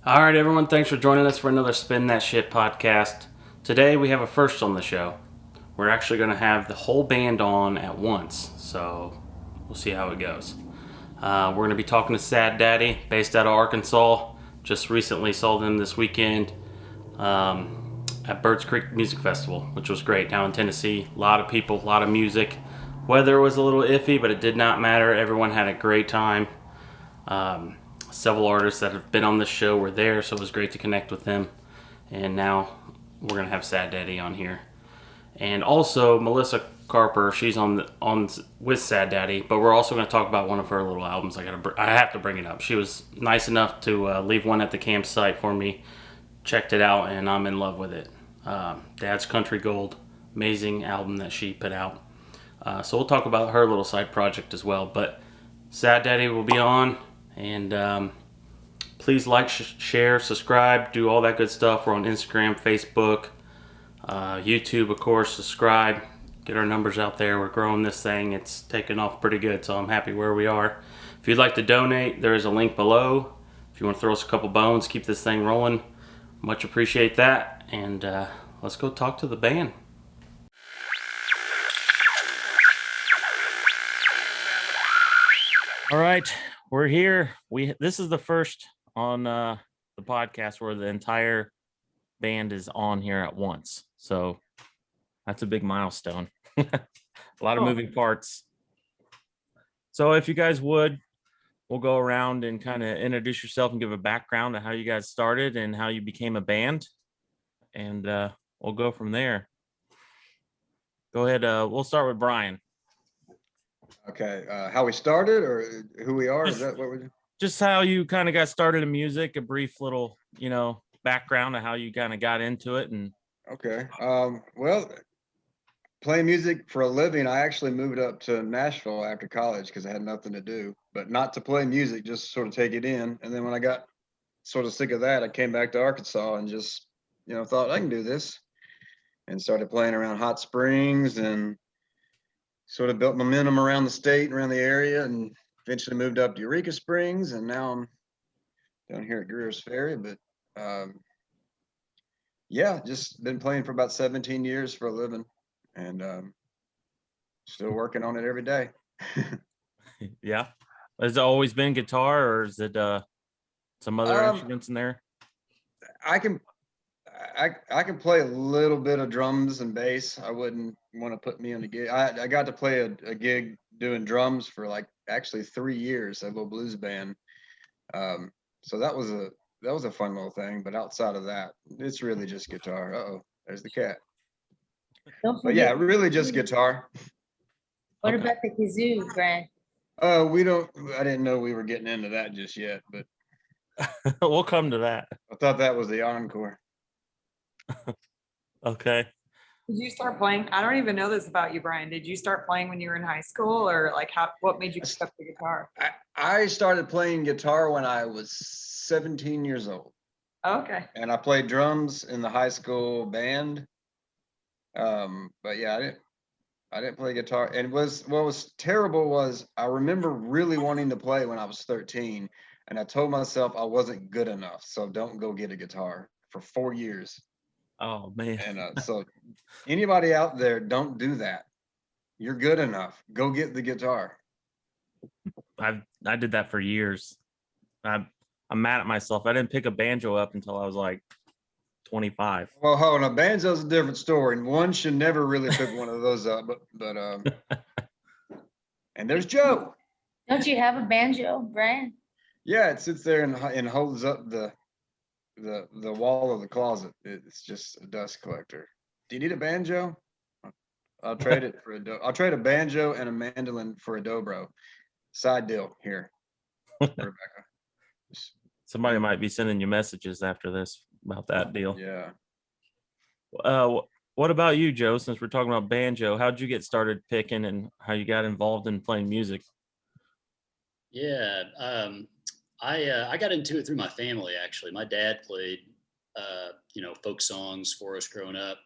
All right, everyone, thanks for joining us for another Spin That Shit podcast. Today we have a first on the show. We're actually going to have the whole band on at once, so we'll see how it goes. We're going to be talking to Sad Daddy, based out of Arkansas. Just recently saw them this weekend at Birds Creek Music Festival, which was great down in Tennessee. A lot of people, a lot of music. Weather was a little iffy, but it did not matter. Everyone had a great time. Several artists that have been on this show were there, so it was great to connect with them. And now we're going to have Sad Daddy on here. And also Melissa Carper, she's on with Sad Daddy, but we're also going to talk about one of her little albums. I have to bring it up. She was nice enough to leave one at the campsite for me. Checked it out, and I'm in love with it. Dad's Country Gold, amazing album that she put out. So we'll talk about her little side project as well. But Sad Daddy will be on, and please like, share, subscribe, do all that good stuff. We're on Instagram, Facebook, YouTube, of course. Subscribe, get our numbers out there. We're growing this thing. It's taking off pretty good, so I'm happy where we are. If you'd like to donate, there is a link below. If you want to throw us a couple bones, keep this thing rolling, much appreciate that. And let's go talk to the band. All right, we're here. This is the first on the podcast where the entire band is on here at once. So that's a big milestone. A lot of moving parts. So if you guys would, we'll go around and kind of introduce yourself and give a background to how you guys started and how you became a band. And we'll go from there. Go ahead. We'll start with Brian. Okay, how we started or who we are? Is that what we're doing? Just how you kind of got started in music, a brief little, background of how you kind of got into it. And okay, well, playing music for a living, I actually moved up to Nashville after college because I had nothing to do, but not to play music, just sort of take it in. And then when I got sort of sick of that, I came back to Arkansas and just, thought I can do this, and started playing around Hot Springs and sort of built momentum around the state and around the area, and eventually moved up to Eureka Springs, and now I'm down here at Greer's Ferry. But yeah, just been playing for about 17 years for a living, and still working on it every day. Yeah, has it always been guitar, or is it some other instruments in there? I can play a little bit of drums and bass. I wouldn't want to put me in a gig. I got to play a gig doing drums for actually 3 years, a little blues band. So that was a fun little thing. But outside of that, it's really just guitar. Uh-oh, there's the cat. But yeah, really just guitar. What about the kazoo, Brent? I didn't know we were getting into that just yet, but we'll come to that. I thought that was the encore. Okay. Did you start playing? I don't even know this about you, Brian. Did you start playing when you were in high school, or what made you pick up the guitar? I started playing guitar when I was 17 years old. Okay. And I played drums in the high school band. But yeah, I didn't play guitar. And what was terrible was I remember really wanting to play when I was 13, and I told myself I wasn't good enough, so don't go get a guitar for 4 years. Oh man. And so anybody out there, don't do that. You're good enough. Go get the guitar. I did that for years. I'm mad at myself. I didn't pick a banjo up until I was like 25. Well, hold on. A banjo's a different story, and one should never really pick one of those up. But and there's Joe. Don't you have a banjo, Brian? Yeah, it sits there and holds up the wall of the closet. It's just a dust collector. Do you need a banjo? I'll trade it for I'll trade a banjo and a mandolin for a dobro. Side deal here, Rebecca. Somebody might be sending you messages after this about that deal. Yeah. What about you, Joe? Since we're talking about banjo, how'd you get started picking and how you got involved in playing music? Yeah, I got into it through my family, actually. My dad played, folk songs for us growing up.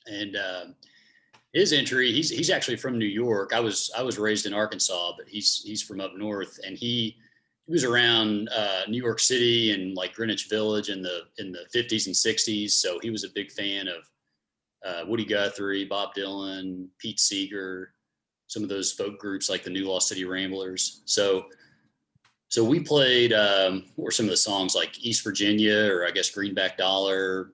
And his entry, he's actually from New York. I was raised in Arkansas, but he's from up north, and he was around New York City and like Greenwich Village in the 50s and 60s. So he was a big fan of Woody Guthrie, Bob Dylan, Pete Seeger, some of those folk groups like the New Lost City Ramblers. So we played what were some of the songs like East Virginia, or I guess Greenback Dollar,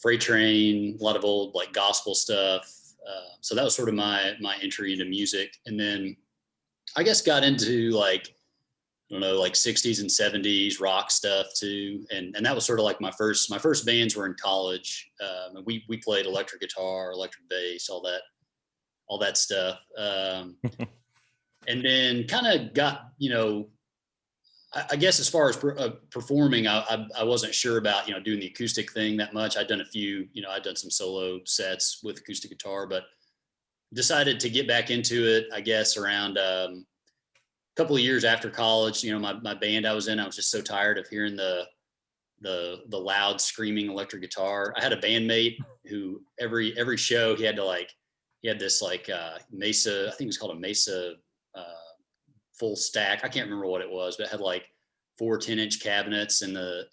Freight Train, a lot of old like gospel stuff. So that was sort of my entry into music. And then I guess got into like, I don't know, like 60s and 70s rock stuff too. And that was sort of like my first bands were in college. And we played electric guitar, electric bass, all that stuff. And then kind of got, I guess as far as performing, I wasn't sure about, doing the acoustic thing that much. I'd done a few, I'd done some solo sets with acoustic guitar, but decided to get back into it, I guess, around a couple of years after college. My band I was in, I was just so tired of hearing the loud screaming electric guitar. I had a bandmate who every show he had this Mesa, I think it was called a Mesa full stack. I can't remember what it was, but it had like 4 10-inch cabinets and then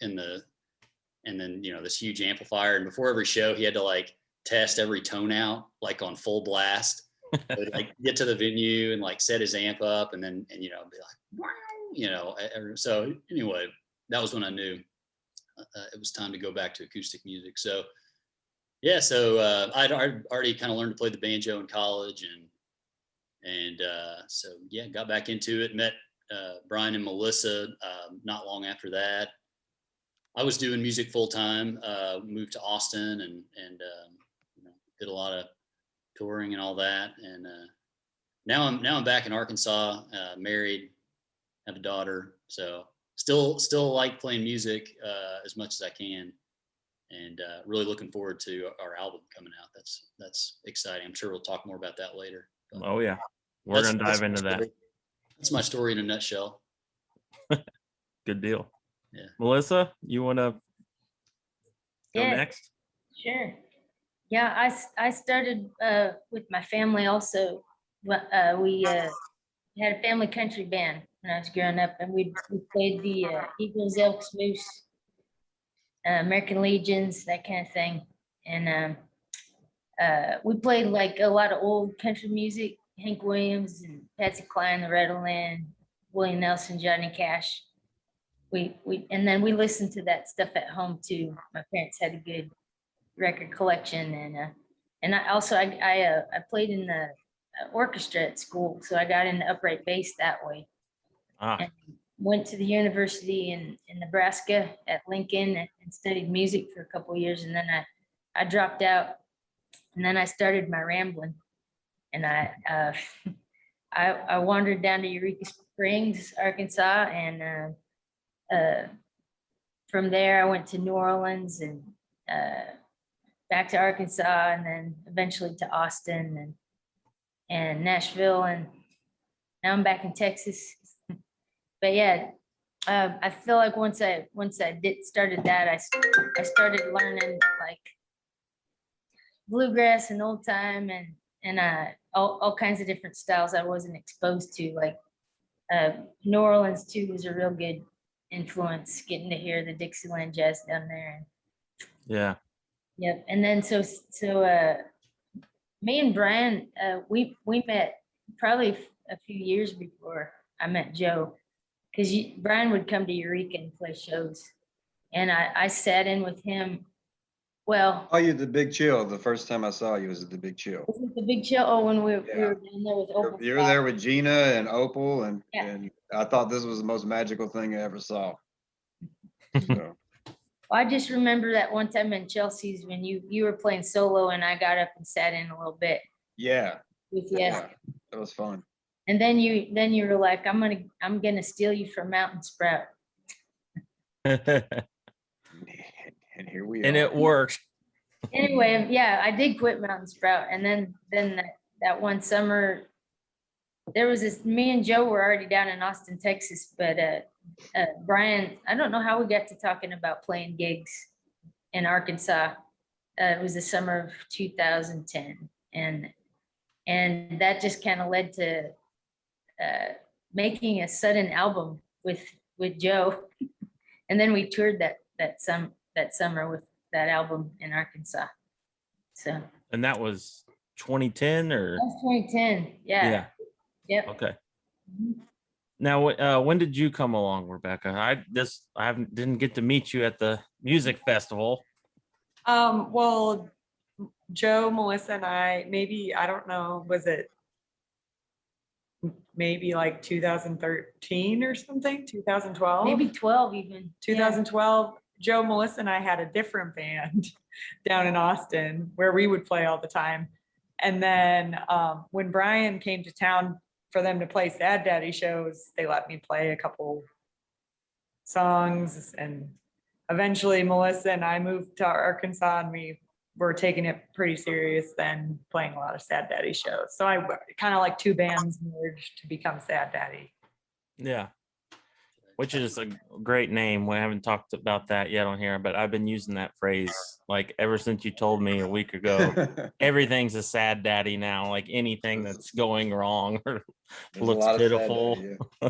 this huge amplifier. And before every show, he had to like test every tone out like on full blast. But like get to the venue and like set his amp up and then be like, wow, so anyway, that was when I knew it was time to go back to acoustic music. So yeah, so I'd already kind of learned to play the banjo in college, and so yeah, got back into it. Met Brian and Melissa not long after that. I was doing music full time. Moved to Austin and did a lot of touring and all that. And now I'm back in Arkansas, married, have a daughter. So still like playing music as much as I can, and really looking forward to our album coming out. That's exciting. I'm sure we'll talk more about that later. But Oh yeah, we're gonna dive into that. That's my story in a nutshell. Good deal. Yeah. Melissa, you want to go Yeah. next? Sure. Yeah, I started with my family also. We had a family country band when I was growing up, and we played the Eagles, Elks, Moose, American Legions, that kind of thing. And we played like a lot of old country music, Hank Williams and Patsy Cline, the Riddleland, Willie Nelson, Johnny Cash. And then we listened to that stuff at home too. My parents had a good record collection, and I played in the orchestra at school, so I got into upright bass that way. And went to the university in Nebraska at Lincoln and studied music for a couple of years, and then I dropped out, and then I started my rambling, and I wandered down to Eureka Springs, Arkansas, and from there I went to New Orleans and back to Arkansas, and then eventually to Austin and Nashville, and now I'm back in Texas. But yeah, I feel like once I started that, I started learning like bluegrass and old time and all kinds of different styles I wasn't exposed to. Like New Orleans too was a real good influence, getting to hear the Dixieland jazz down there. Yeah. Yep. And then so me and Brian, we met probably a few years before I met Joe, because Brian would come to Eureka and play shows, and I sat in with him. Well, Oh, you at the Big Chill. The first time I saw you was at the Big Chill. was it the Big Chill? Oh, when we were down there with Opal. You were there with Gina and Opal, and Yeah. and I thought this was the most magical thing I ever saw. So, I just remember that one time in Chelsea's when you were playing solo, and I got up and sat in a little bit yeah, with you. yeah, that was fun. And then you were like, I'm gonna steal you from Mountain Sprout. And here we are. And it worked. Anyway, yeah, I did quit Mountain Sprout, and then that one summer, there was this, me and Joe were already down in Austin, Texas, but Brian, I don't know how we got to talking about playing gigs in Arkansas. It was the summer of 2010, and that just kind of led to making a sudden album with Joe, and then we toured that summer with that album in Arkansas. So And that was 2010 or? that's 2010. Yeah. Yep. Okay. Now, when did you come along, Rebecca? I didn't get to meet you at the music festival. Well, Joe, Melissa, and I, maybe, I don't know, was it maybe like 2013 or something, 2012? Maybe 12 even. 2012, Joe, Melissa, and I had a different band down in Austin where we would play all the time. And then when Brian came to town for them to play Sad Daddy shows, they let me play a couple songs. And eventually Melissa and I moved to Arkansas, and we were taking it pretty serious then, playing a lot of Sad Daddy shows. So I kind of like two bands merged to become Sad Daddy. Yeah. Which is a great name. We haven't talked about that yet on here, but I've been using that phrase like ever since you told me a week ago. Everything's a sad daddy now, like anything that's going wrong or looks pitiful. Daddy, yeah.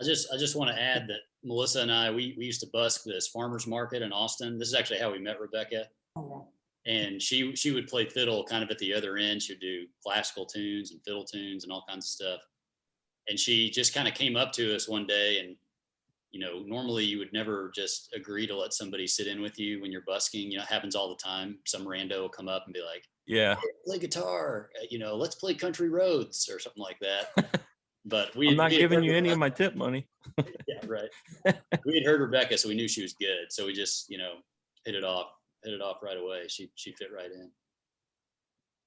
I just want to add that Melissa and I, we used to busk this farmer's market in Austin. This is actually how we met Rebecca. And she would play fiddle kind of at the other end. She would do classical tunes and fiddle tunes and all kinds of stuff. And she just kind of came up to us one day, and, you know, normally you would never just agree to let somebody sit in with you when you're busking. You know, it happens all the time. Some rando will come up and be like, yeah, hey, play guitar, you know, let's play Country Roads or something like that. But I'm not giving you any of my tip money. Yeah, right. We had heard Rebecca, so we knew she was good. So we just, you know, hit it off right away. She fit right in.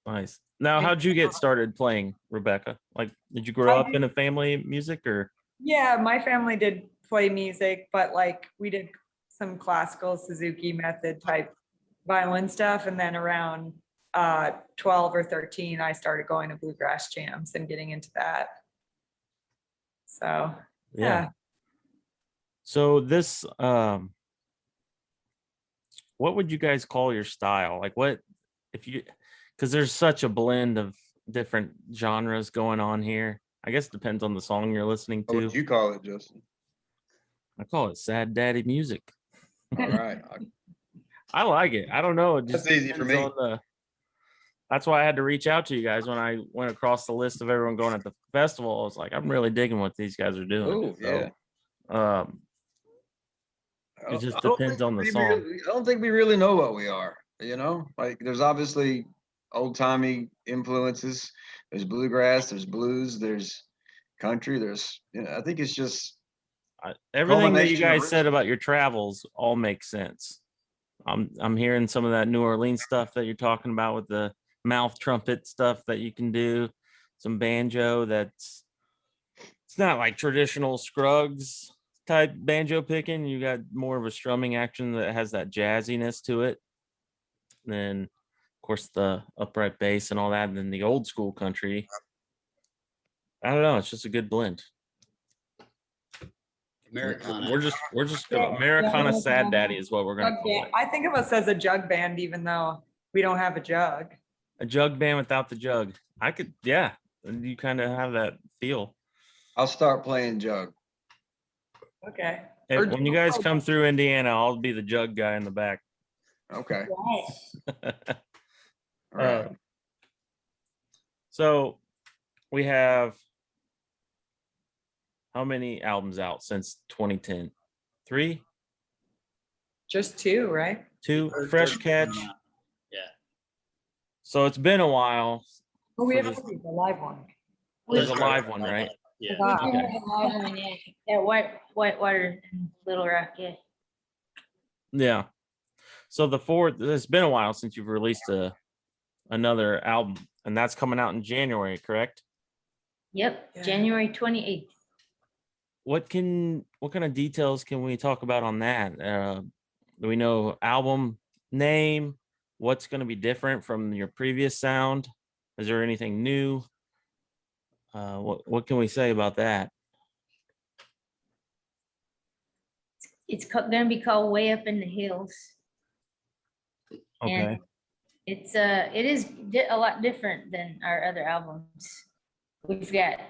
Nice. Now, how'd you get started playing, Rebecca? Like, did you grow up in a family of music or? Yeah, my family did play music, but like we did some classical Suzuki method type violin stuff. And then around 12 or 13, I started going to bluegrass jams and getting into that. So, yeah. So this, what would you guys call your style? Like what, if you, because there's such a blend of different genres going on here. I guess it depends on the song you're listening What to. would you call it, Justin? I call it sad daddy music. All right. I like it. I don't know. It just That's easy for depends me. on that's why I had to reach out to you guys when I went across the list of everyone going at the festival. I was like, I'm really digging what these guys are doing. Oh, yeah. It just I don't depends think on the we song. I don't think we really know what we are, you know? Like, there's obviously old-timey influences. There's bluegrass, there's blues, there's country, there's, you know, I think it's just Everything that you culmination of guys said about your travels all makes sense. I'm hearing some of that New Orleans stuff that you're talking about with the mouth trumpet stuff that you can do, some banjo it's not like traditional Scruggs type banjo picking. You got more of a strumming action that has that jazziness to it. And then of course the upright bass and all that, and then the old school country. I don't know, it's just a good blend. Americana. We're just gonna Americana sad daddy is what we're gonna call it. I think of us as a jug band, even though we don't have a jug. A jug band without the jug. I could, yeah. You kind of have that feel. I'll start playing jug. Okay. When you guys come through Indiana, I'll be the jug guy in the back. Okay. Right. All right. So we have how many albums out since 2010? 3? Just 2, right? 2. Fresh Catch. Yeah. So it's been a while. Oh, we For have this- the live one. There's a live one, right? Yeah. Okay. At Whitewater and Little Rock, yeah. Yeah. So it's been a while since you've released another album, and that's coming out in January, correct? Yep, Yeah. January 28th. What kind of details can we talk about on that? Do we know album name? What's going to be different from your previous sound? Is there anything new? What can we say about that? It's going to be called Way Up in the Hills. Okay. And it is a lot different than our other albums. We've got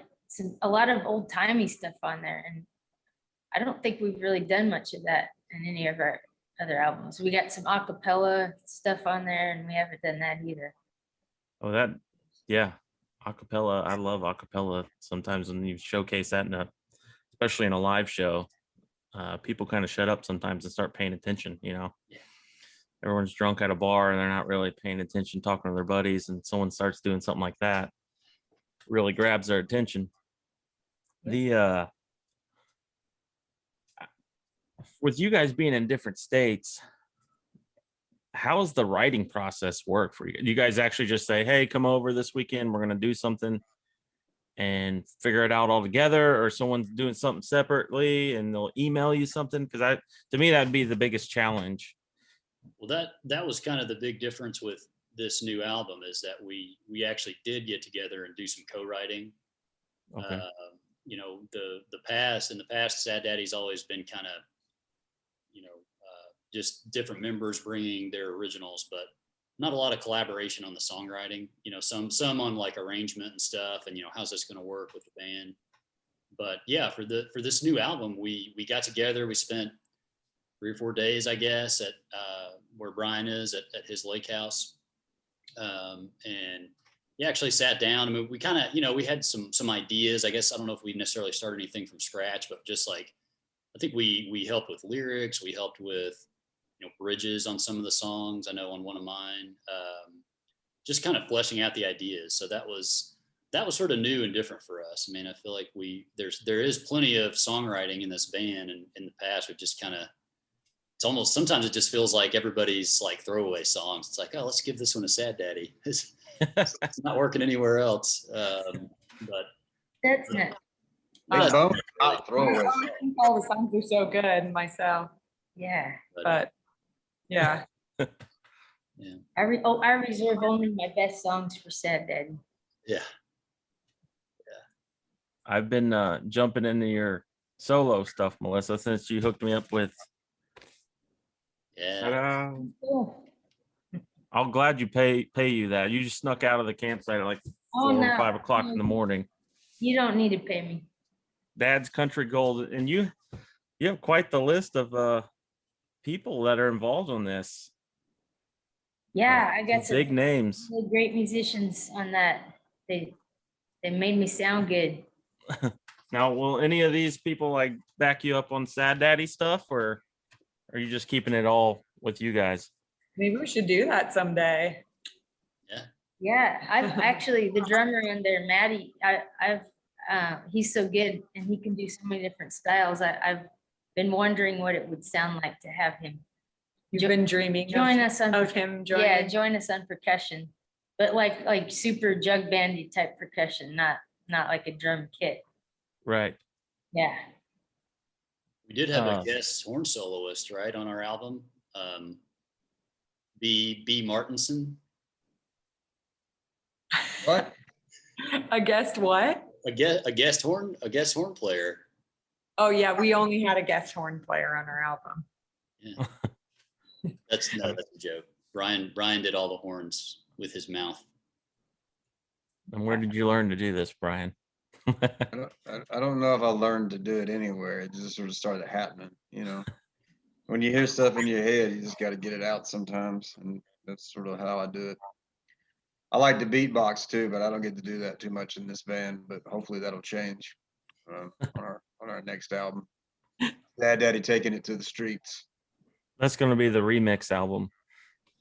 a lot of old timey stuff on there, and I don't think we've really done much of that in any of our other albums. We got some a cappella stuff on there, and we haven't done that either. Oh, yeah, acapella. I love acapella. Sometimes when you showcase that especially in a live show, people kind of shut up sometimes and start paying attention. Yeah. Everyone's drunk at a bar and they're not really paying attention, talking to their buddies, and someone starts doing something like that, really grabs their attention. The with you guys being in different states, how's the writing process work for you? You guys actually just say, hey, come over this weekend, we're going to do something, and figure it out all together, or someone's doing something separately and they'll email you something? Because to me, that'd be the biggest challenge. Well, that was kind of the big difference with this new album, is that we actually did get together and do some co-writing. Okay. In the past, Sad Daddy's always been kind of, just different members bringing their originals, but not a lot of collaboration on the songwriting. Some on like arrangement and stuff, and how's this going to work with the band. But yeah, for this new album, we got together. We spent 3 or 4 days, I guess, at where Brian is at his lake house, and yeah, actually sat down. I mean, we kind of, we had some ideas. I guess I don't know if we necessarily started anything from scratch, but just like I think we helped with lyrics. We helped with bridges on some of the songs. I know on one of mine, just kind of fleshing out the ideas. So that was sort of new and different for us. I mean, I feel like there is plenty of songwriting in this band, and in the past we've just kind of, it's almost, sometimes it just feels like everybody's like throwaway songs. It's like, oh, let's give this one a Sad Daddy. It's not working anywhere else. But That's not. Big Bone, not throwaway. I think all the songs are so good myself, Yeah. but yeah. Yeah. I reserve only my best songs for Sad Daddy. Yeah. I've been jumping into your solo stuff, Melissa, since you hooked me up with. Yeah. Cool. I'm glad you pay you that. You just snuck out of the campsite at like 4 or 5 o'clock in the morning. You don't need to pay me. Dad's Country Gold, and you have quite the list of people that are involved on this. Yeah, I got Some big names. really great musicians on that. They made me sound good. Now, will any of these people like back you up on Sad Daddy stuff, or are you just keeping it all with you guys? Maybe we should do that someday. Yeah, I've actually, the drummer in there, Maddie, he's so good and he can do so many different styles. I've been wondering what it would sound like to have him. You've been dreaming Join us on of him joining. Yeah, join us on percussion, but like super jug bandy type percussion, not like a drum kit. Right. Yeah. We did have a guest horn soloist, right, on our album. B. Martinson. What? A guest what? A guest horn player. Oh yeah, we only had a guest horn player on our album. Yeah. That's a joke. Brian did all the horns with his mouth. And where did you learn to do this, Brian? I don't know if I learned to do it anywhere. It just sort of started happening, When you hear stuff in your head, you just got to get it out sometimes, and that's sort of how I do it. I like to beatbox too, but I don't get to do that too much in this band. But hopefully that'll change on our next album. Sad Daddy taking it to the streets. That's going to be the remix album.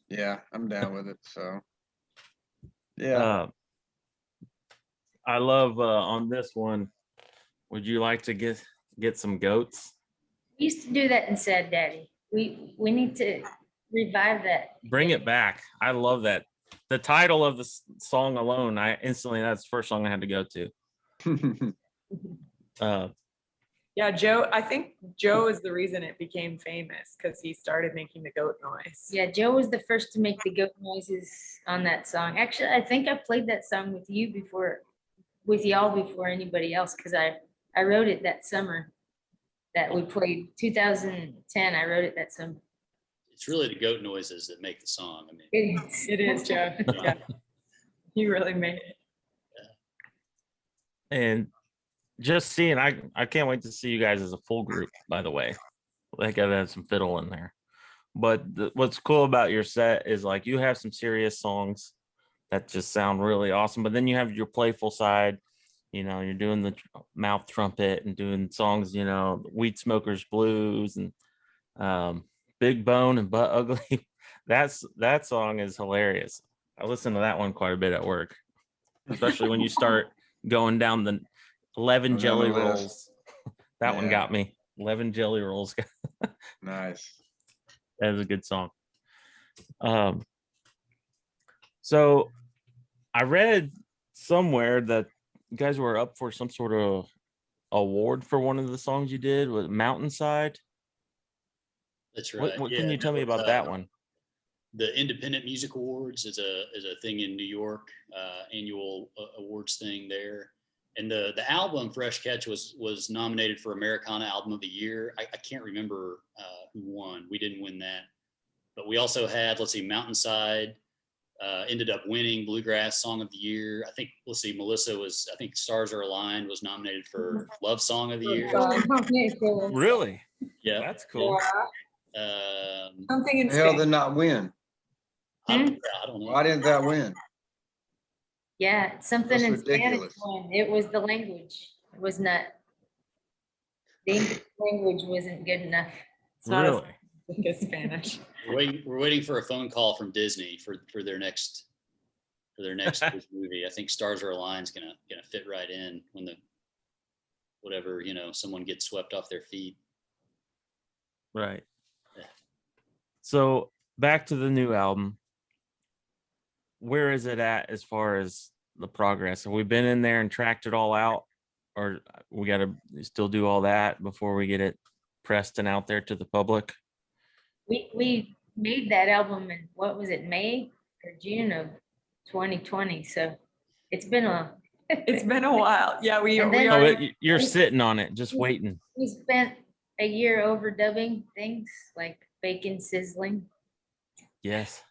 Yeah, I'm down with it. So, yeah. I love on this one. Would you like to get some goats? We used to do that in Sad Daddy. We need to revive that. Bring it back. I love that. The title of the song alone, that's the first song I had to go to. Yeah, Joe, I think Joe is the reason it became famous, because he started making the goat noise. Yeah, Joe was the first to make the goat noises on that song. Actually, I think I played that song with you before with y'all before anybody else, because I wrote it that summer that we played 2010. I wrote it that summer. It's really the goat noises that make the song. I mean, It is, Joe. Yeah. You really made it. And just seeing, I can't wait to see you guys as a full group, by the way. Like I've had some fiddle in there. But what's cool about your set is like you have some serious songs that just sound really awesome, but then you have your playful side. You know, you're doing the mouth trumpet and doing songs, you know, Weed Smokers Blues and Big Bone and Butt Ugly. That song is hilarious. I listen to that one quite a bit at work, especially when you start going down the 11 jelly rolls. That one got me. 11 jelly rolls. Nice. That is a good song. So I read somewhere that you guys were up for some sort of award for one of the songs you did with Mountainside. that's right. What Yeah, can you tell me about that one? The Independent Music Awards is a thing in New York, annual awards thing there. And the album Fresh Catch was nominated for Americana Album of the Year. I can't remember who won. We didn't win that, but we also had, let's see, Mountainside ended up winning Bluegrass Song of the Year. I think, let's see, Melissa was, I think Stars Are Aligned was nominated for Love Song of the Year. Really? Yeah. That's cool. Something in The hell did Spanish. not win? I don't know. Why didn't that win? Yeah, something That's in Spanish ridiculous. one. It was the language. It was not. The English language wasn't good enough. It's not as Really? thick as Spanish. We're waiting for a phone call from Disney for their next movie. I think Stars Are Aligned's gonna fit right in when whatever, someone gets swept off their feet. Right. Yeah. So back to the new album. Where is it at as far as the progress? Have we been in there and tracked it all out, or we got to still do all that before we get it pressed and out there to the public? We made that album in, what was it, May or June of 2020. So it's been It's been a while. Yeah, we And then- already. You're sitting on it, just waiting. we spent a year overdubbing things like bacon sizzling. Yes.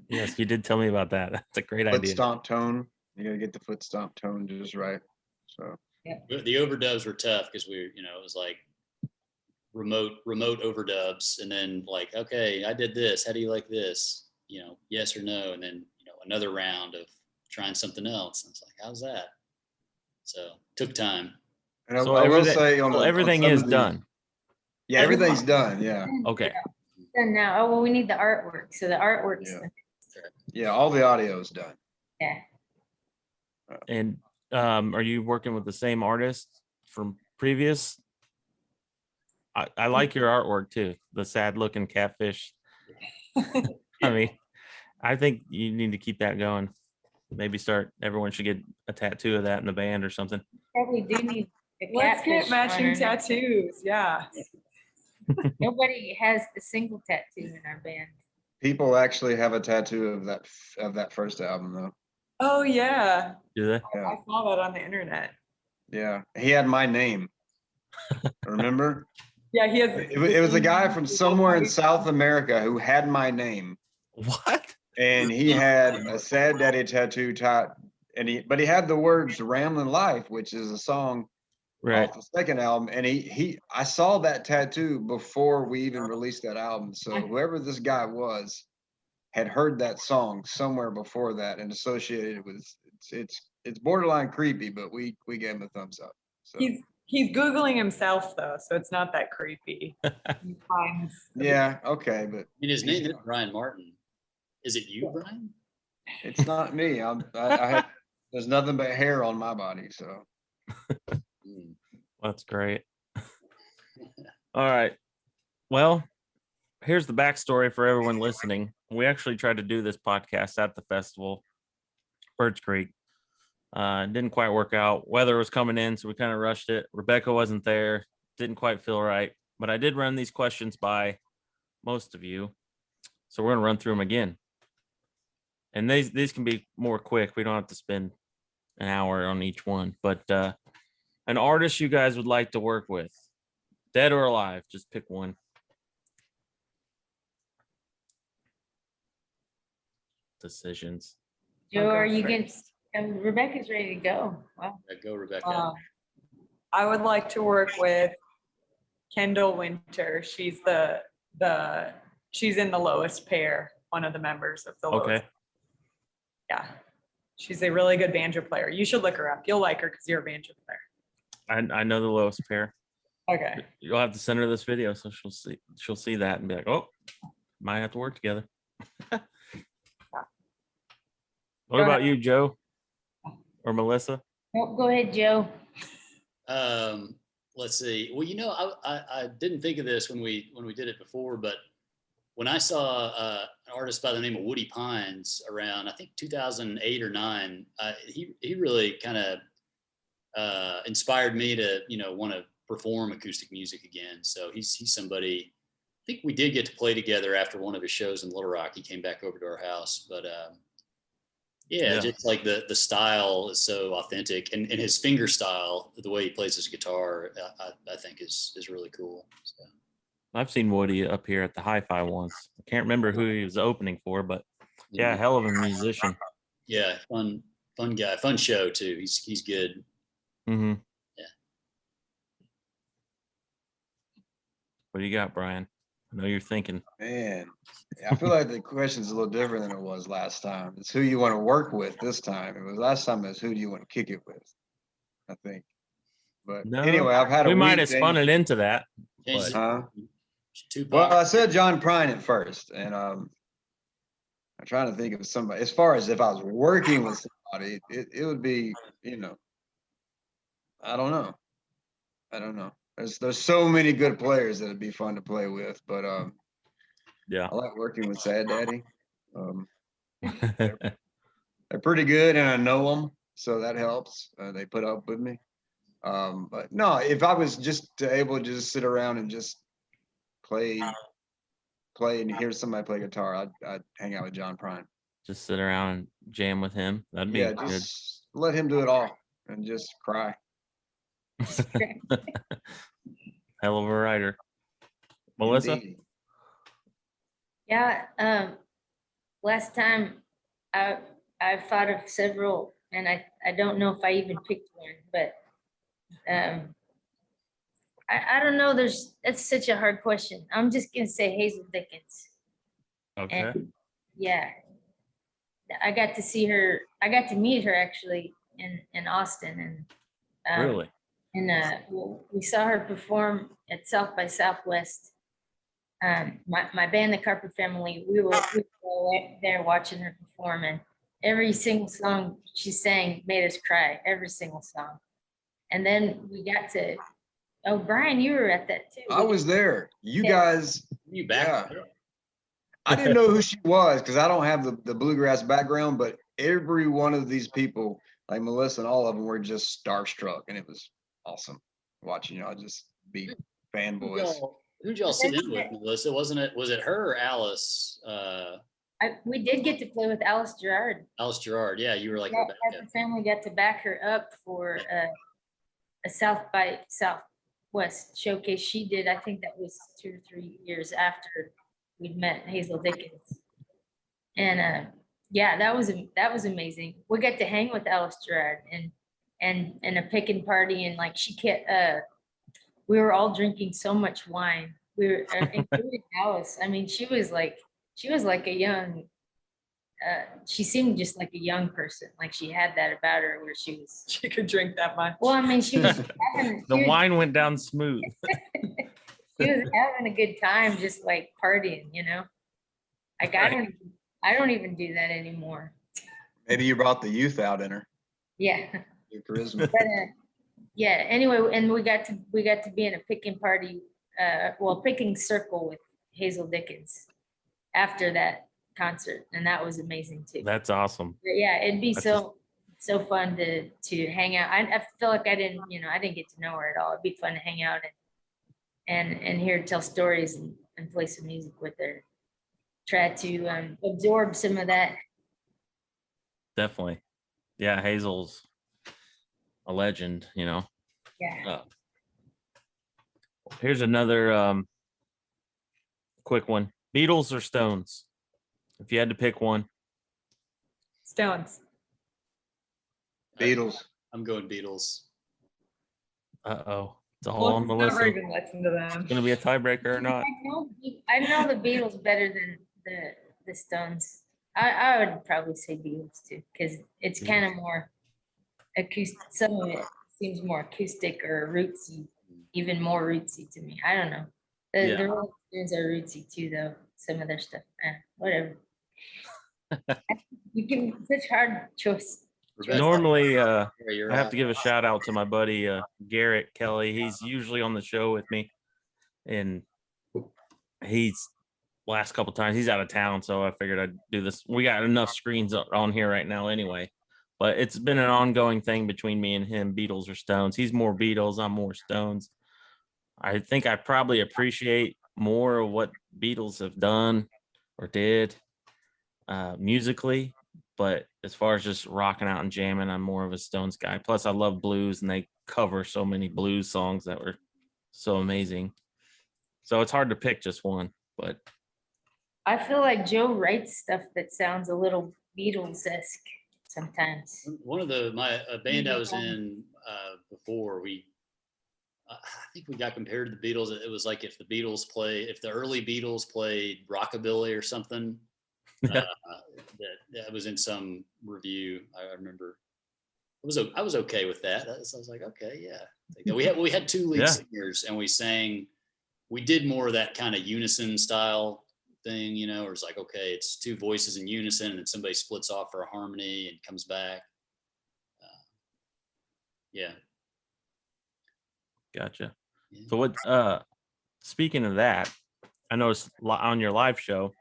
Yes, you did tell me about that. That's a great Foot idea. stomp tone. You gotta get the foot stomp tone just right. So The overdubs were tough because it was like remote overdubs, and then like, okay, I did this. How do you like this? Yes or no, and then another round of trying something else. And it's like, how's that? So took time. and So I will everything- say on so the- on everything some is of the- done. Yeah, everything's done. Yeah. Okay. Done now. Oh, well, we need the artwork. So the artwork's Yeah. done. Yeah, all the audio's done. Yeah. And are you working with the same artist from previous? I like your artwork too. The sad looking catfish. I mean, I think you need to keep that going. Maybe everyone should get a tattoo of that in the band or something. Probably do need a Let's catfish get matching on our next- tattoos. Yeah. Nobody has a single tattoo in our band. People actually have a tattoo of that first album though. Oh yeah. Do they? Yeah. I saw that on the internet. Yeah, he had my name. Remember? Yeah, he has. It was a guy from somewhere in South America who had my name, What? and he had a Sad Daddy tattoo but he had the words "Ramblin' Life," which is a song Right. off the second album, and I saw that tattoo before we even released that album. So whoever this guy was had heard that song somewhere before that and associated it with it's borderline creepy, but we gave him a thumbs up. So He's Googling himself though, so it's not that creepy. He finds- yeah, okay, but His name is Brian Martin. Is it you, Brian? it's not me. I have there's nothing but hair on my body, so Mm. That's great. All right. Well, here's the backstory for everyone listening. We actually tried to do this podcast at the festival, Birch Creek. It didn't quite work out. Weather was coming in, so we kind of rushed it. Rebecca wasn't there. Didn't quite feel right. But I did run these questions by most of you. So we're going to run through them again. And these can be more quick. We don't have to spend an hour on each one. But an artist you guys would like to work with, dead or alive, just pick one. Decisions. Joe, I'll go are you first. Rebecca's ready to go. Wow. Yeah, go, Rebecca. I would like to work with Kendall Winter. She's she's in the lowest pair, one of the members of the lowest. Okay. Yeah. She's a really good banjo player. You should look her up. You'll like her because you're a banjo player. I know the lowest pair. Okay. You'll have to send her this video so she'll see that and be like, oh, might have to work together. What Go about ahead. you, Joe or Melissa? Oh, go ahead, Joe. Let's see. Well, I didn't think of this when we did it before, but when I saw an artist by the name of Woody Pines around, I think 2008 or 9, he really kind of inspired me to want to perform acoustic music again. So he's somebody. I think we did get to play together after one of his shows in Little Rock. He came back over to our house, but yeah, just like the style is so authentic, and his finger style, the way he plays his guitar, I think is really cool. So. I've seen Woody up here at the Hi-Fi once. I can't remember who he was opening for, but yeah, hell of a musician. Yeah, fun guy, fun show too. He's good. Mm-hmm. Yeah. What do you got, Brian? I know you're thinking. Man, I feel like the question's a little different than it was last time. It's who you want to work with this time. It was last time it's who do you want to kick it with, I think. But No, anyway, I've had a we might week, have spun it into that. Changes But, Huh? Tupac. Well, I said John Prine at first, and I'm trying to think of somebody. As far as if I was working with somebody, it would be, I don't know. There's so many good players that it'd be fun to play with, but yeah. I like working with Sad Daddy. They're pretty good, and I know them, so that helps. They put up with me. But no, if I was just able to just sit around and just play and hear somebody play guitar, I'd hang out with John Prine. Just sit around and jam with him. That'd be Yeah, good. just let him do it all and just cry. Hell of a writer. Melissa? Indeed. Yeah. Last time I thought of several, and I don't know if I even picked one, but I don't know. That's such a hard question. I'm just gonna say Hazel Dickens. Okay. And yeah, I got to see her. I got to meet her actually in Austin, and Really? And we saw her perform at South by Southwest. My band, the Carpet Family, we were there watching her perform, and every single song she sang made us cry. Every single song. And then we got to. Oh, Brian, you were at that too. I was there. You guys. You back? Yeah. I didn't know who she was because I don't have the bluegrass background, but every one of these people, like Melissa and all of them, were just starstruck, and it was awesome watching y'all just be fanboys. Who'd y'all sit in with, Melissa? Was it her or Alice? We did get to play with Alice Gerard. Alice Gerard. Yeah, you were like Rebecca. Our family got to back her up for a South by Southwest showcase she did. I think that was 2 or 3 years after we'd met Hazel Dickens. And yeah, that was amazing. We got to hang with Alice Gerard and a picking party, and like we were all drinking so much wine. We were including Alice. I mean, she was like a young. She seemed just like a young person. Like she had that about her, where she could drink that much. Well, I mean, she was wine went down smooth. She was having a good time, just like partying, Like I don't even do that anymore. Maybe you brought the youth out in her. Yeah. Your charisma. But, yeah. Anyway, and we got to be in a picking party, picking circle with Hazel Dickens after that concert, and that was amazing too. That's awesome. But yeah, it'd be so fun to hang out. I feel like I didn't get to know her at all. It'd be fun to hang out and hear her tell stories and play some music with her. Try to absorb some of that. Definitely. Yeah, Hazel's a legend, you know. Yeah. Here's another quick one. Beatles or Stones? If you had to pick one. Stones. Beatles. I'm going Beatles. Uh-oh. It's all Well, on never Melissa. even listen to them. It's going to be a tiebreaker or not. I know the Beatles better than the Stones. I would probably say Beatles too, because it's kind of more acoustic. Some of it seems more acoustic or rootsy, even more rootsy to me. I don't know. Yeah. The Rolling Stones are rootsy too, though. Some of their stuff, whatever. You give such hard choice. Rebecca, Normally, yeah, you're I have out. to give a shout out to my buddy Garrett Kelly. He's usually on the show with me, and he's last couple times he's out of town, so I figured I'd do this. We got enough screens on here right now anyway, but it's been an ongoing thing between me and him, Beatles or Stones. He's more Beatles, I'm more Stones. I think I probably appreciate more of what Beatles have done or did musically, but as far as just rocking out and jamming, I'm more of a Stones guy. Plus I love blues, and they cover so many blues songs that were so amazing. So it's hard to pick just one, but I feel like Joe writes stuff that sounds a little Beatles-esque sometimes. One of a band I was in before, I think we got compared to the Beatles. It was like if the early Beatles played rockabilly or something. That was in some review. I remember. I was okay with that. I was like, okay, yeah. We had two lead singers, and we did more of that kind of unison style thing, you know, where it's like, okay, it's two voices in unison, and then somebody splits off for a harmony and comes back. Yeah. Gotcha. Yeah. So what speaking of that, I noticed on your live show,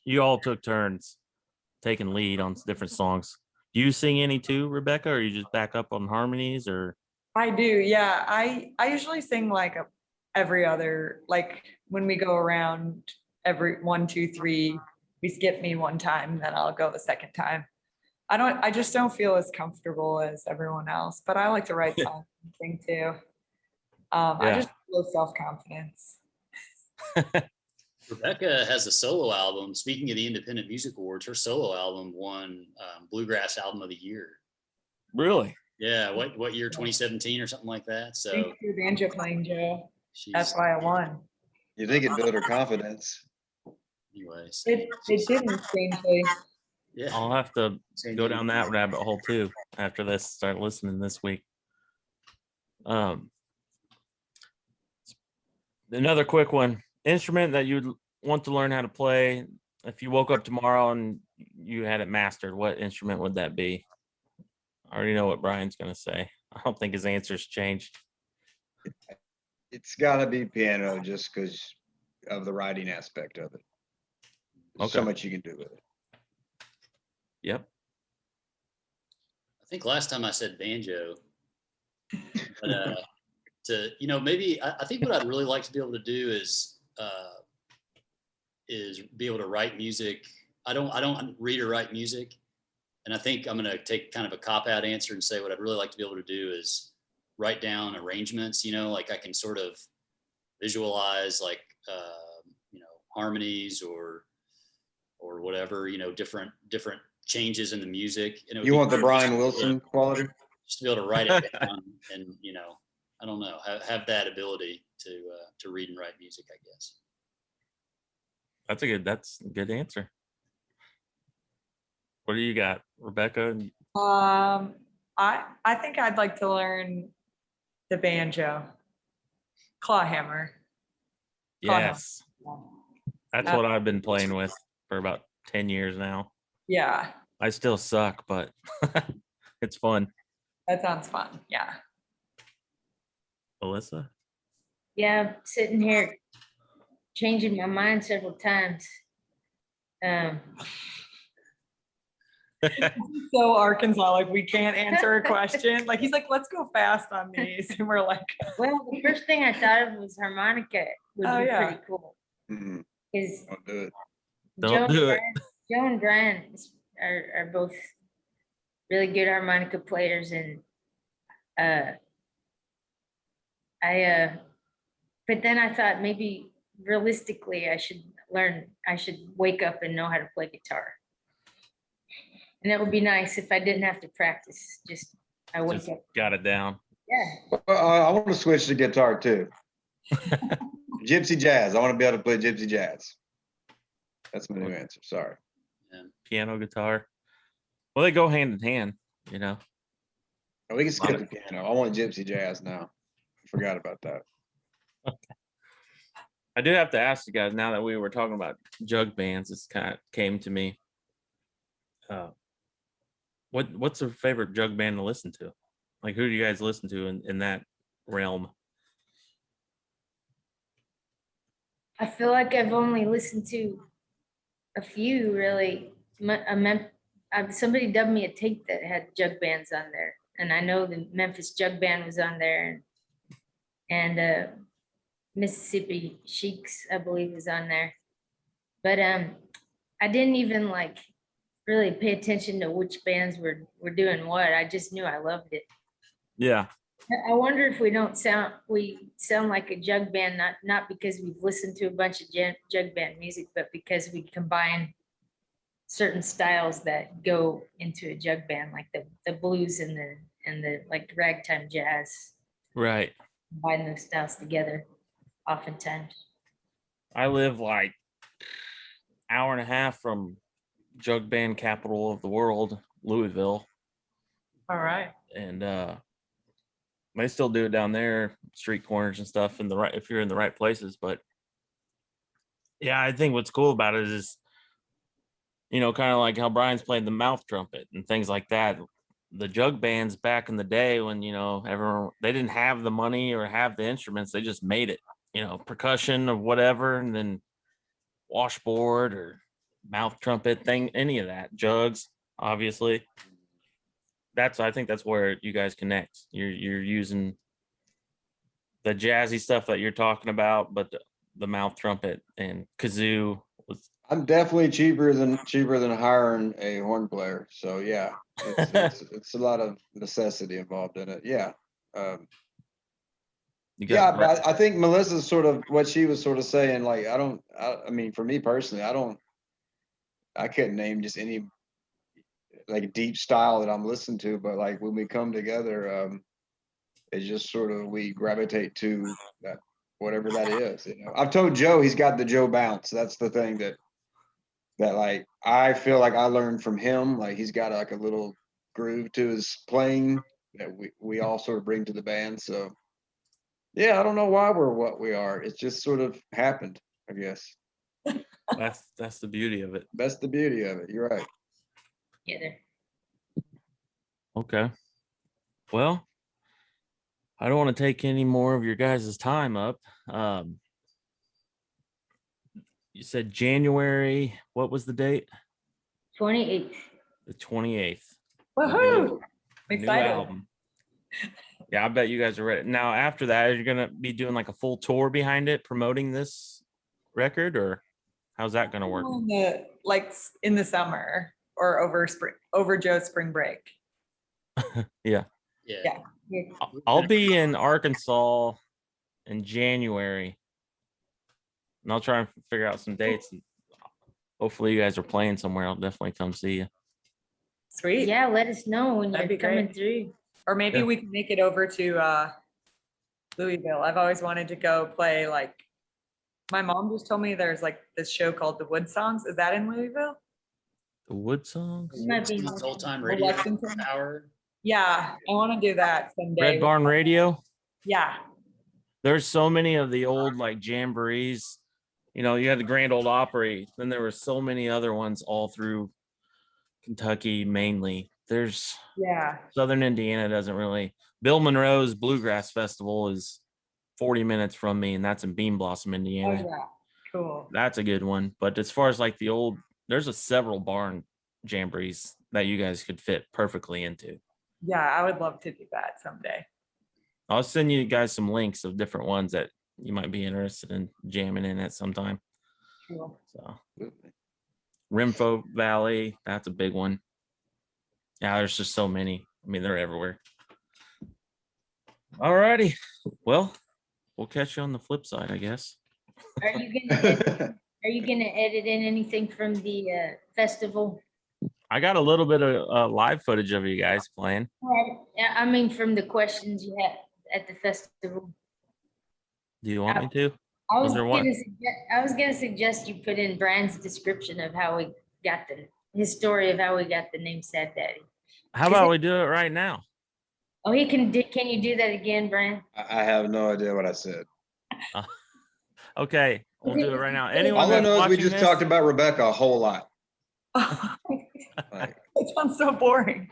you all took turns taking lead on different songs. Do you sing any too, Rebecca, or you just back up on harmonies or? I do, yeah. I usually sing like every other, like when we go around every 1, 2, 3, we skip me one time, then I'll go the second time. I just don't feel as comfortable as everyone else, but I like to write songs and sing too. I just feel self-confidence. Rebecca has a solo album. Speaking of the Independent Music Awards, her solo album won Bluegrass Album of the Year. Really? Yeah, what year? 2017 or something like that. So Thanks for banjo playing, Joe. That's why I won. You think it built her confidence? anyways, It didn't, strangely. yeah. I'll have to go down that rabbit hole too after this. Start listening this week. Another quick one. Instrument that you'd want to learn how to play. If you woke up tomorrow and you had it mastered, what instrument would that be? I already know what Brian's going to say. I don't think his answer's changed. It's got to be piano just because of the writing aspect of it. There's so Okay. much you can do with it. Yep. I think last time I said banjo, but maybe I think what I'd really like to be able to do is be able to write music. I don't read or write music, and I think I'm going to take kind of a cop-out answer and say what I'd really like to be able to do is write down arrangements. Like I can sort of visualize like harmonies or whatever, different changes in the music. You want the Brian Wilson quality? Just to be able to write it down and I don't know, have that ability to read and write music, I guess. That's a good answer. What do you got, Rebecca? I think I'd like to learn the banjo, clawhammer. Yes. That's what I've been playing with for about 10 years now. Yeah. I still suck, but it's fun. That sounds fun. Yeah. Alyssa? Yeah, I'm sitting here changing my mind several times. So Arkansas, like we can't answer a question. Like he's like, let's go fast on these. And we're like, Well, the first thing I thought of was harmonica would be pretty cool. Mhm. Because Don't do it. Don't do it. Joe and Brian are both really good harmonica players, and uh, but then I thought maybe realistically I should wake up and know how to play guitar. And that would be nice if I didn't have to practice. Just I wake Just up. got it down. Yeah. Well, I want to switch to guitar too. Gypsy jazz. I want to be able to play gypsy jazz. That's my new answer. Sorry. Piano, guitar. Well, they go hand in hand, you know. Oh, we can skip the piano. I want gypsy jazz now. I forgot about that. I do have to ask you guys, now that we were talking about jug bands, this kind of came to me. What's your favorite jug band to listen to? Like, who do you guys listen to in that realm? I feel like I've only listened to a few really. Somebody dubbed me a tape that had jug bands on there, and I know the Memphis Jug Band was on there, and Mississippi Sheiks, I believe, was on there. But I didn't even like really pay attention to which bands were doing what. I just knew I loved it. Yeah. I wonder if we sound like a jug band, not because we've listened to a bunch of jug band music, but because we combine certain styles that go into a jug band, like the blues and the like ragtime jazz. Right. Combine those styles together, oftentimes. I live like hour and a half from jug band capital of the world, Louisville, All right. and they still do it down there, street corners and stuff, in the right, if you're in the right places. But yeah, I think what's cool about it is, you know, kind of like how Brian's played the mouth trumpet and things like that. The jug bands back in the day, when, you know, everyone, they didn't have the money or have the instruments, they just made it, you know, percussion or whatever, and then washboard or mouth trumpet thing, any of that, jugs, obviously. I think that's where you guys connect. You're using the jazzy stuff that you're talking about, but the mouth trumpet and kazoo was. I'm definitely cheaper than hiring a horn player. So yeah, it's a lot of necessity involved in it. Yeah. Yeah, but I think Melissa's sort of what she was sort of saying. Like, I mean, for me personally, I couldn't name just any like deep style that I'm listening to, but like when we come together, it's just sort of, we gravitate to that, whatever that is. You know, I've told Joe he's got the Joe bounce. That's the thing that like I feel like I learned from him. Like, he's got like a little groove to his playing that we all sort of bring to the band. So yeah, I don't know why we're what we are. It's just sort of happened, I guess. That's the beauty of it. That's the beauty of it. You're right. Yeah. Okay. Well, I don't want to take any more of your guys' time up. You said January, what was the date? 28th. The 28th. Woohoo! I'm New excited. album. Yeah, I bet you guys are ready. Now, after that, you're gonna be doing like a full tour behind it, promoting this record, or how's that gonna work? In the summer or over Joe's spring break. Yeah. Yeah. I'll be in Arkansas in January, and I'll try and figure out some dates. And hopefully, you guys are playing somewhere. I'll definitely come see you. Sweet. Yeah, let us know when That'd you're be coming great. through. Or maybe Yeah. we can make it over to Louisville. I've always wanted to go play, like, my mom just told me there's like this show called The Wood Songs. Is that in Louisville? The Wood Songs, Might be It's old-time radio Lexington. hour. Yeah, I want to do that someday. Red Barn Radio. Yeah. There's so many of the old like jamborees. You know, you had the Grand Ole Opry. Then there were so many other ones all through Kentucky, mainly. There's Yeah. Southern Indiana doesn't really. Bill Monroe's Bluegrass Festival is 40 minutes from me, and that's in Bean Blossom, Oh, Indiana. yeah. Cool. That's a good one. But as far as like the old, there's several barn jamborees that you guys could fit perfectly into. Yeah, I would love to do that someday. I'll send you guys some links of different ones that you might be interested in jamming in at some time. Cool. So Rimfo Valley, that's a big one. Yeah, there's just so many. I mean, they're everywhere. Alrighty. Well, we'll catch you on the flip side, I guess. Are you gonna edit in anything from the festival? I got a little bit of live footage of you guys playing. Yeah, I mean, from the questions you had at the festival. Do you want me to? I was there one? gonna suggest you put in Brian's description of how we got his story of how we got the name Sad Daddy. How about we do it right now? Oh, can you do that again, Brian? I have no idea what I said. Okay, we'll do it right now. All Anyone All I that's know is we watching just this, talked about Rebecca a whole lot. Like, It sounds so boring.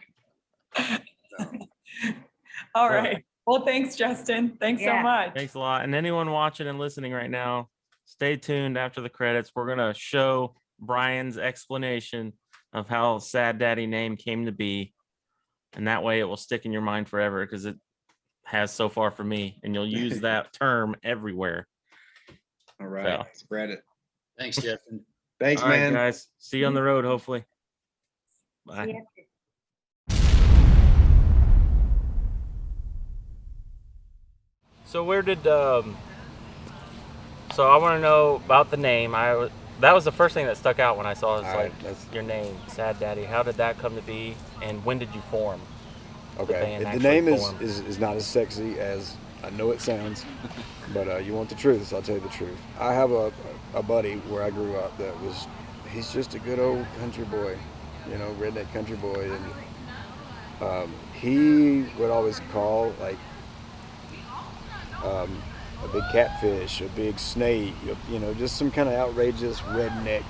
All So- right. Well, thanks, Justin. Thanks so Yeah. much. thanks a lot. And anyone watching and listening right now, stay tuned after the credits. We're gonna show Brian's explanation of how Sad Daddy name came to be. And that way it will stick in your mind forever because it has so far for me. And you'll use that term everywhere. all right, So. spread it. Thanks, Justin. Thanks, All right, man. guys. See you on the road, hopefully. Bye. Yeah. So where did so I want to know about the name. That was the first thing that stuck out when I saw it. All right, Like that's your name, Sad Daddy. How did that come to be, and when did you form? okay. band The actually name formed. is not as sexy as I know it sounds, but you want the truth, so I'll tell you the truth. I have a buddy where I grew up he's just a good old country boy, you know, redneck country boy, and he would always call like a big catfish, a big snake, you know, just some kind of outrageous redneck,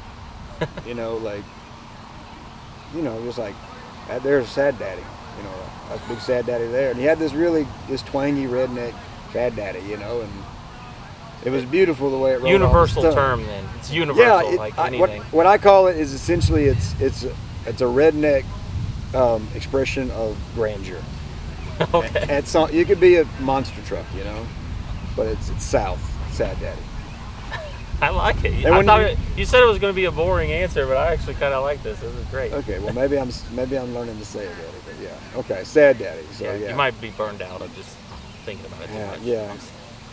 you know, like, you know, just like, there's Sad Daddy, you know, that's big Sad Daddy there. And he had this twangy redneck Sad Daddy, you know, and it was beautiful the way it rolled off his Universal tongue. term, then. It's universal, like anything. What I call it is essentially it's a redneck expression of grandeur. Okay. And it's you could be a monster truck, you know, but it's South Sad Daddy. I like it. And I when thought you said it was going to be a boring answer, but I actually kind of like this. This is great. Okay, well maybe I'm learning to say it, Daddy, but yeah. Okay, Sad Daddy. So Yeah, yeah, you might be burned out of just thinking about it too much. yeah.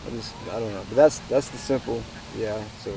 I don't know, but that's the simple. Yeah. So